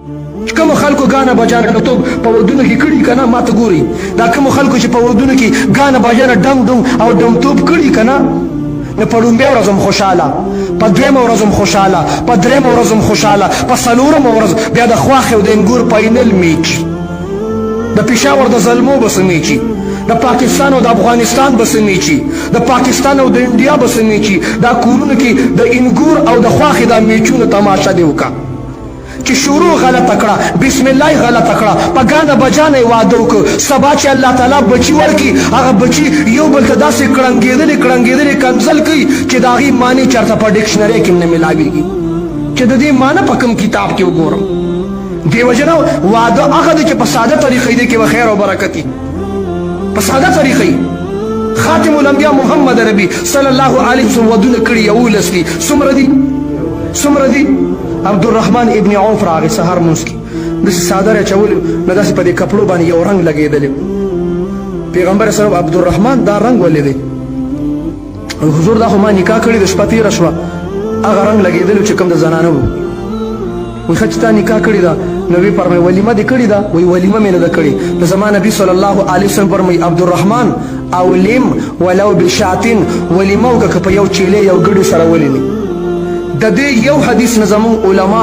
کوم خلکو غانا بجانه ډمټوب په ودونو کې کړي کنه ماته ګوري دا کوم خلکو چې په ودونو کې غانا بجانه ډنګ ډنګ او ډمټوب کړي کنه نه په لومبۍ ورځ هم خوشحاله په دویمه ورځ هم خوشحاله په درېیمه ورځ هم خوشحاله په څلورمه ورځ بیا د خواښې او د انګور فاینل میچ د پېښور د زلمو به څه میچي د پاکستان او د افغانستان به څه میچي د پاکستان او د انډیا به څه میچي دا کورونو کې د انګور او د خواښې دا میچونو تماشه دې وکړه چې شروع غلطه کړه بسم الله غلطه کړه په ګانا بجانه یې واده وکړه سبا چې الله تعالی بچي ورکړي هغه بچي یو بل ته داسې کړنګېدلې کنځل کوي چې د هغې معنی چېرته په ډکشنرۍ کې هم نه میلاوېږي چې د دې معنی په کوم کتاب کې وګورم دې وجه نه واده هغه دی چې په ساده طریقې دی کې به خیر او برکت وي په ساده طریقې خاتم الانبیا محمد ربي صلی الله علیه وسلم ودونه کړي 11 دي څومره دي عبدالرحمن ابن عوف راغی سهار مونځ کې داسې څادر یې اچولي نو داسې په دې کپړو باندې یو رنګ لګېدلی پیغمبر صاحب عبدالرحمن دا رنګ ولې دی حضور دا خو ما نکاح کړې د شپه تېره شوه هغه رنګ لګېدلی چې کوم د زنانه و وایي ښه چې تا نکاح کړې ده نو ویې فرمایي ولیمه دې کړې ده وایي ولیمه مې نه ده کړې نو زما نبي صلی الله علیه وسلم فرمایي عبدالرحمن اولم ولو بشاتن ولیمه وکړه که په یو چیلې یو ګډې سره ولینې د دې یو حدیث نه زموږ علما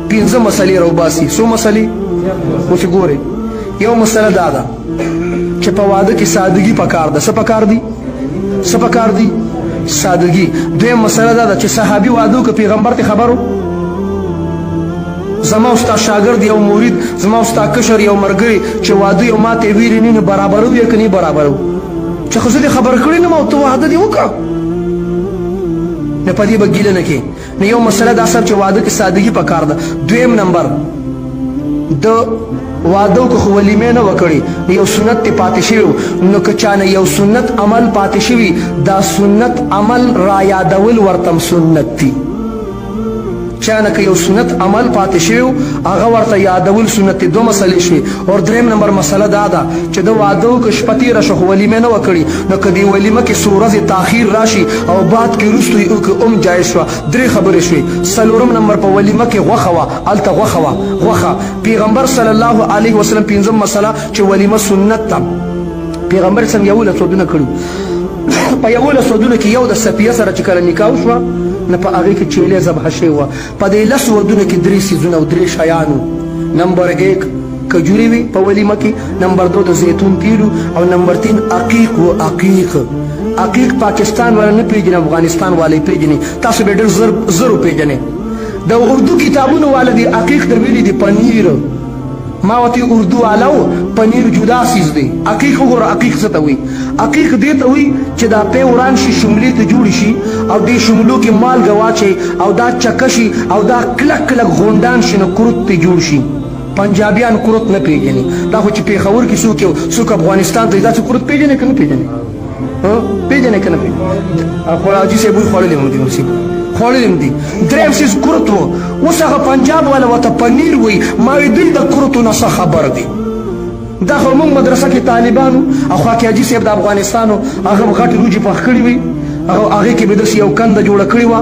15 مسلې راوباسي څو مسلې اوس ګورئ یو مسله دا ده چې په واده کې سادګي پکار ده څه پکار دي سادګي دویم مسله دا ده چې صحابي واده وکړه پیغمبر ته خبرو زما استا شاګرد یو مرید زما استا کشر یو مرګري چې واده یو ماته ویلي نه برابرو یا کني برابرو چې خو زه خبر کړی نه ما ته واده دی وکړه نه پدې به ګیله نه کې نه یو مسله دا سر چې واده کې سادګي پکار ده دویم نمبر د واده کو خو ولیمه نه وکړي یو سنت ته پاتې شوی نو که چانه یو سنت عمل پاتې شوی دا سنت عمل را یادول ورتم سنت دی چانه که یو سنت عمل پاتې شوی هغه ورته یادول سنت دی. دو مسلې شوي او دریم نمبر مسله دا ده چې د واده کو شپه تېره شو خو ولیمه نه وکړي نو که دې ولیمه کې څو ورځې تاخیر راشي او بعد کې وروستو یې وکړي هم جایز شوه. درې خبرې شوي. څلورم نمبر په ولیمه کې غوښه وه هلته غوښه پیغمبر صلی الله علیه وسلم پنځم مسله چې ولیمه سنت ده پیغمبر صلی الله علیه وسلم 11 ودونه کړي په 11 ودونه کې یو د صفیه سره چې کله نکاح وشوه نه په هغې کې چیلې ذبحه شوې وه په دې 10 ودونه کې 3 څیزونه او 3 شیانو. نمبر 1 کجوري وي په ولیمه کې نمبر 2 د زیتون تیلو او نمبر 3 عقیق پاکستان والا نه پیژني افغانستان والا یې پیژني تاسو به ډېر زر پیژنئ د اردو کتابونو والا دی عقیق ته ویلي دي پنیر ما ورته اردو والا و پنیر جدا سیز دی عقیق وګوره عقیق څه ته وایي عقیق دې ته وایي چې دا پی وران شي شملې ته جوړ شي او دې شملو کې مالګه واچوي او دا چکه شي او دا کلک غونډان شي نو کروت ته جوړ شي. پنجابیان کروت نه پیژني دا خو چې پېښور کې څوک افغانستان ته داسې کروت پیژني که نه پیژني پیژني که نه پیژني خو حاجي صاحب وایي خوړلي هم دي نو خوړلي هم دي. دریم څیز کروت و اوس هغه پنجاب والا ورته پنیر وایي ما وایي دوی د کروتو نه څه خبر دي دا خو موږ مدرسه کې طالبانو او خوا کې حاجي صاحب د افغانستانو هغه غټې روجې پخ کړي وي هغې کې به داسې یو کنده جوړه کړې وه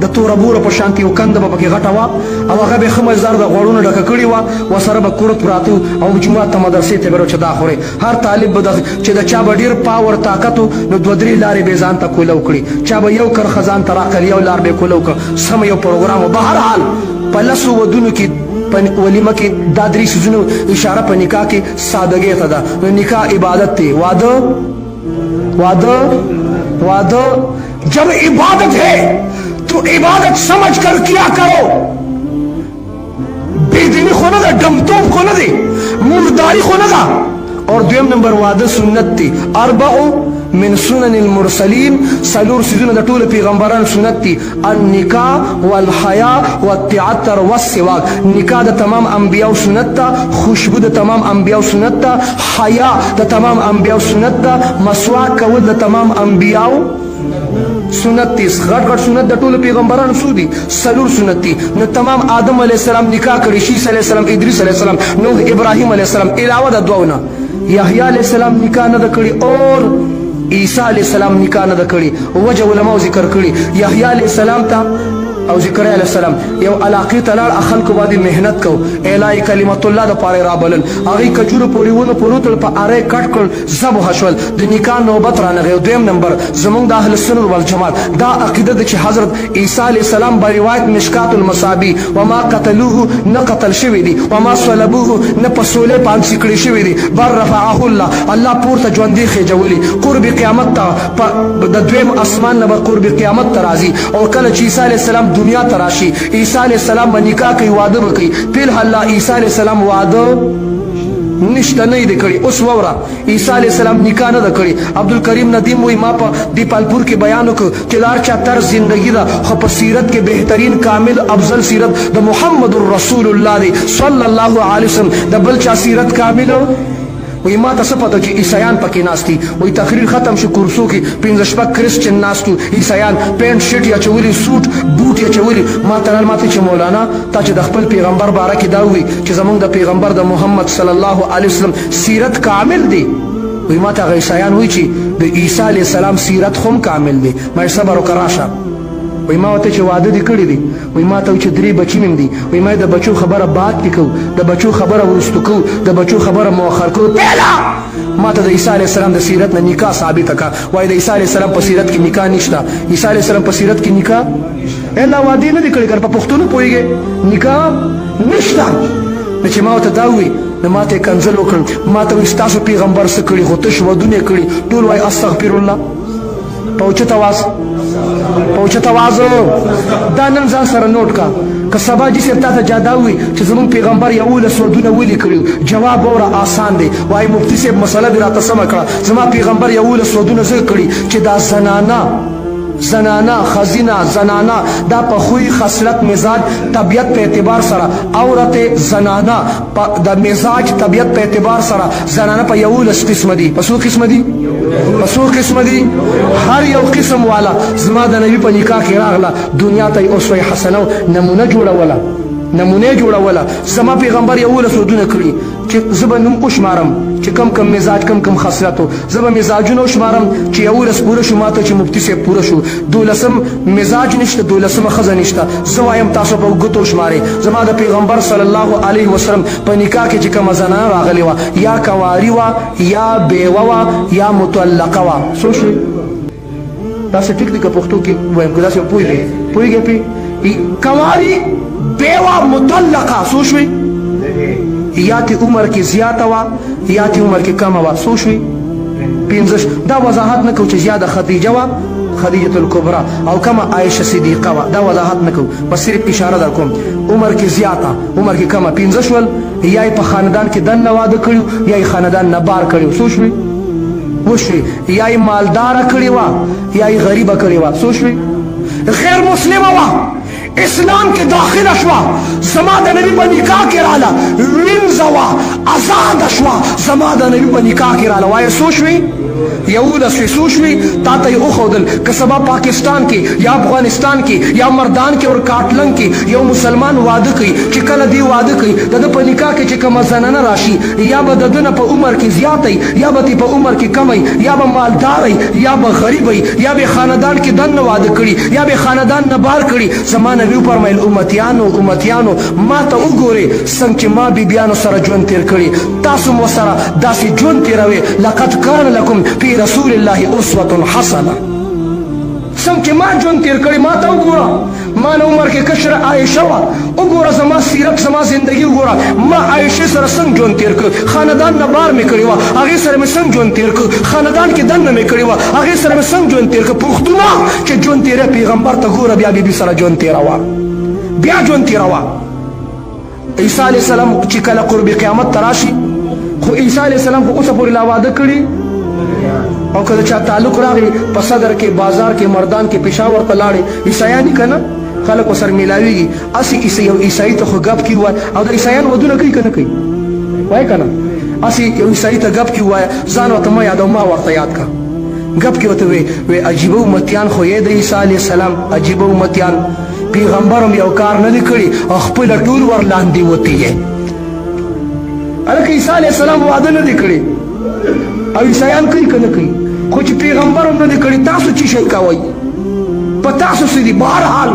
د توره بوره په شانتې یو کنده به پکې غټه وه او هغه به یې ښه مزدار د غوړونو ډکه کړې وه ورسره به کورت پراته او جومات ته مدرسې ته به چې دا خورې هر طالب به چې د چا به ډېر پاور طاقت نو 2-3 لارې به یې ځان ته کوله وکړي چا به یو کرښه ځان ته راقل یو لار به یې کوله وکړه سمه یو پروګرام و. بهرحال په 10 ودونو کې ولیمه کې دا 3 څیزونو اشاره په نکاح کې سادګۍ ته ده. نو نکاح عبادت دی वादा जब इबादत है तो इबादत समझ कर किया करो बेदीनी खो ना डमतोब खो ना दे मुर्दारी खो ना और दुयम नंबर वादा सुन्नत थी अरबाउ من سنن المرسلين سلور سيزون دا طول پیغمبران سنت تي النکاح والحياء والتعطر والسواك. نکاح دا تمام انبیاء سنت تا خوشبو دا تمام انبیاء سنت تا حياء دا تمام انبیاء سنت تا مسواک کول دا تمام انبیاء سنت تی. غټ سنت د ټولو پیغمبرانو څو دي سلور سنت دي. نو تمام آدم علیه السلام نکاح کړي شیس علیه السلام ادریس علیه السلام نوح ابراهیم علیه السلام علاوه د دوونه یحیی علیه السلام نکاح نه ده کړي اور عیسی علیه السلام نکاح نه ده کړي. وجه علماء ذکر کړي یحیی علیه السلام ته او ذکریا علیه السلام یو علاقې ته لاړ خلکو باندې محنت کو اعلی کلمت الله د پاره رابلل هغه کجورو پورې ونه پروتل په اره کټ کړ ذبح شول د نکاح نوبت رانغی دویم نمبر زمونږ د اهل سنت والجماعت دا عقیده ده چې حضرت عیسی علیه السلام په روایت مشکات المصابی وما قتلوه نه قتل شوی دی وما صلبوه نه په سولې باندې کړی شوی دی بر رفعه الله پورته ژوندې خېجولي قرب قیامت ته د دویم اسمان نه قرب قیامت ته راځي او کله چې عیسی علیه السلام دنیا ته راشي عیسی علیه السلام به نکاح کوي واده به کوي فی الله عیسی علیه السلام واده نشته نه دی کړی اوس ووره عیسی علیه السلام نکاح نه ده کړی عبدالکریم ندیم وایي ما په دیپالپور کې بیان وکړ چې د هر چا طرز زندګي ده خو په سیرت کې بهترین کامل افضل سیرت د محمد رسول الله دی صلی الله علیه وسلم د بل چا سیرت کامل وی ما ته څه پته چې عیسایان پکې ناست دي وی تقریر ختم شو کورسو کې پنځه شپږ کرسچن ناست وو عیسایان پینټ شرټ یې اچولي سوټ بوټ یې اچولي ما ته ماته چې مولانا تا چې د خپل پیغمبر باره کې دا ووي چې زمونږ د پیغمبر د محمد صلی الله علیه وسلم سیرت کامل دی وی ما ته هغه عیسایان وایي چې د عیسی علیه السلام سیرت خو هم کامل دی ما یې صبر وکړه راشه وی ما ورته چې واده دې کړی دی وی ما ته چې 3 بچي مې دي وی ما د بچو خبره بعد کې کوو د بچو خبره وروستو کوو د بچو خبره مؤخر کوو پهلا ما ته د عیسی علیه السلام د سیرت نه نکاح ثابته کړه وایي د عیسی علیه السلام په سیرت کې نکاح نشته عیسی علیه السلام په سیرت کې نکاح الا واده نه دی کړی کنه په پښتو نه پوهېږې نکاح نشته نو چې ما ورته دا ووي نو ما ته یې کنځل وکړ ما ته وایي ستاسو پیغمبر څه کړي خو تش ودونه یې کړي ټول وایي استغفر الله په اوچت اواز په اوچت اواز دا نن ځان سره نوټ کا که سبا جی صاحب تا ته جادا وي چې زمونږ پیغمبر 11 ودونه ولې کړي جواب اوره آسان دی وایي مفتي صاحب مسله دې راته سمه کړه زما پیغمبر 11 ودونه ځکه کړي چې دا زنانه خزینه زنانه دا په خوی خصلت مزاج طبیعت په اعتبار سره عورت زنانه د مزاج طبیعت په اعتبار سره زنانه په 11 قسم دي په څو قسم دي پسو قسم دی هر یو قسم والا زما د نبی په نکاح کې راغله دنیا ته یې اسوه حسنه نمونه جوړوله زما پیغمبر 11 ودونه کړي چې زه به نوم وشمارم چې کم مزاج کم خاصیت زه به مزاجونه وشمارم چې 11 پوره شو ماته چې مفتی صاحب پوره شو 12 مزاج نشته 12 ښځه نشته زه وایم تاسو په ګوتو شمارئ زما د پیغمبر صلی الله علیه وسلم په نکاح کې چې کومه زنانه راغلې وه یا کواري وه یا بیوه وه یا مطلقه وه څو شوې داسې ټیک دی که پښتو کې وایم که داسې پوهېږې پې کواري بیوه مطلقه څو شوې یا تی عمر کې زیاته وه یا تی عمر کې کمه وه څو شوې 15 دا وضاحت نه کوو چې زیاده خدیجه وه خدیجة الکبرا او کمه عایشه صدیقه وه دا وضاحت نه کوو بس صرف اشاره در کوم عمر کې زیاته عمر کې کمه 15 شول یا یې په خاندان کې دننه واده کړي یا یې خاندان نه بار کړي څو شوې وشوې یا یې مالداره کړې وه یا یې غریبه کړې وه څو شوې غیر مسلمه وه اسلام کې داخله شوه زما د نبی په نکاح کې راله وینځه وه ازاده شوه زما د نبی په نکاح کې راله وایه څو شوې 11 څو شوې تا ته یې وښودل که سبا پاکستان کې یا افغانستان کې یا مردان کې اور کاټلنګ کې یو مسلمان واده کوي چې کله دی واده کوي د ده په نکاح کې چې کومه زنانه راشي یا به د ده نه په عمر کې زیاتی یا به په عمر کې کمی یا به مالداری یا به غریبی یا به خاندان کې دننه واده کړي یا به خاندان نه بار کړي زما نبي وفرمیل امتیانو ما ته وګورئ څنګه چې ما بیبیانو سره ژوند تیر کړي تاسو مو سره داسې ژوند تیروئ لقد کان لکم فی رسول الله اسوة حسنه څنګه چې ما ژوند تیر کړي ما ته وګوره ما نه عمر کې کشره عایشه وه وګوره زما سیرت زما زندګي وګوره ما عایشې سره څنګه ژوند تیر کړ خاندان نه بار مې کړې وه هغې سره مې څنګه ژوند تیر کړ خاندان کې دننه مې کړې وه هغې سره مې څنګه ژوند تیر کړ پښتونه چې ژوند تیره پیغمبر ته ګوره بیا بیبي سره ژوند تیروه بیا ژوند تیروه عیسی علیه السلام چې کله قرب قیامت ته راشي خو عیسی علیه السلام خو اوسه پورې لا واده کړي او که چا تعلق راغی په صدر کې بازار کې مردان کې پېښور ته لاړې عیسایان که نه خلک ورسره میلاویږي هسې یو عیسایي ته خو ګپ کې ووایه او د عیسایان ودونه کوي که نه کوي وایه که نه هسې یو عیسایي ته ګپ کې ووایه ځان ورته مه یاد او ما ورته یاد که ګپ کې ورته وی عجیبه امتیان خو یې د عیسی علیه السلام عجیبه امتیان پیغمبر هم یو کار نه دی کړي او خپله ټول ور لاندې وتی یې هلکه عیسی علیه السلام واده نه دی کړی او عیسایان کوي که نه کوي خو چې پیغمبر هم نه دی کړي تاسو چې شی کوئ په تاسو څه دي بهرحال